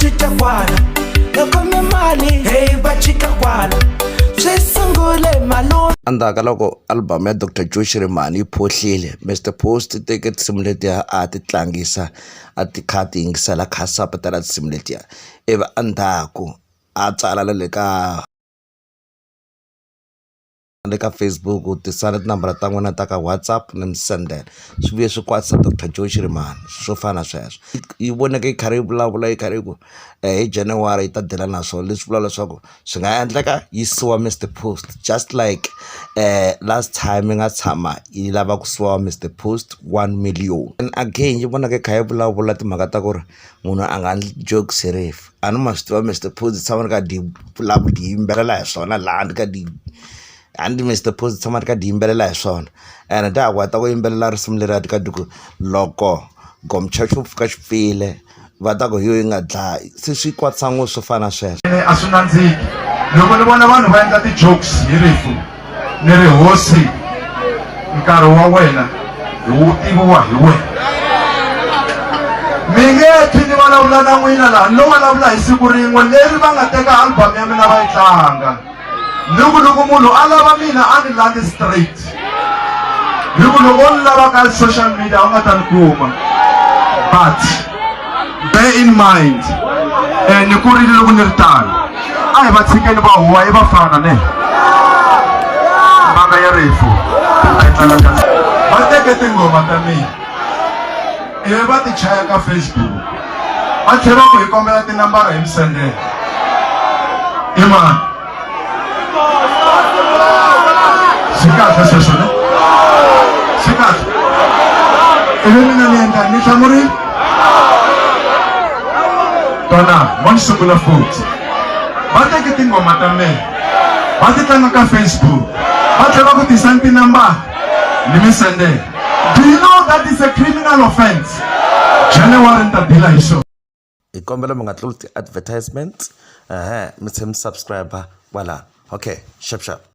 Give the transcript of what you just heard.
tita kwala loko mi mali hey bachika kwala swisungule maloni andaka loko album ya Dr. Joe Shirimani yi phohlile Mr. Post teke tinsimu letiya a ti tlangisa a ti kha ti yingisela kha sapatela tinsimu letiya ivi andzhaku a tsala le ka Facebook tisala tinambara ta n'wina ta ka WhatsApp na mi sendela swi vuye swi kwatisa Dr. Joe Shirimani swo fana sweswo yi voneke yi karhi yi vulavula yi karhi ku hi January yi ta dela na swona leswi vula leswaku swi nga endleka yi siwa Mr. Post just like last time yi nga tshama yi lava ku siwa Mr. Post 1 million and again yi voneke yi kha yi vulavula timhaka ta ku ri munhu a nga joke serious a ni ma swi tiva Mr. Post tshama ka di vulavula di yimbelela hi swona laha ndi ka di and Mr. Post tshama ka di yimbelela hi swona and ta kwata ku yimbelela risimu leri ka duku loko gomchachu fika xipfile va ta ku yo yi nga dlayi se swi kwatisa ngo swo fana sweswo a swi nandziki loko ni vona vanhu va endla ti-jokes hi rifu ni ri hosi nkarhi wa wena wu tiviwa hi wena mi nge thi ni vulavula na n'wina laha no vulavula hi siku rin'we leri va nga teka album ya mina va yi tlanga loko munhu a lava mina a ni landi straight loko ni lava ka social media u nga ta ni kuma but bear in mind ni kurile loko ni ri tano a hi va tshikeni va huwa hi vafana ne mhaka ya rifu va teke tingoma ta mina ivi va ti chaya ka Facebook va tlhela ku hi kombela tinambara hi mi sendela i mani Sikata sweswo ne sikata ivi mina ni endla ni hlamuri tona mo ni sungula futhi va teke tingoma ta mina va ti tlanga ka Facebook va tlhela ku tisa tinambara ni mi sendela. Do you know that is a criminal offense? January ni ta dila hi swona i kombela mi nga tluli ti-advertisement mi tshemi subscriber wala okay sharp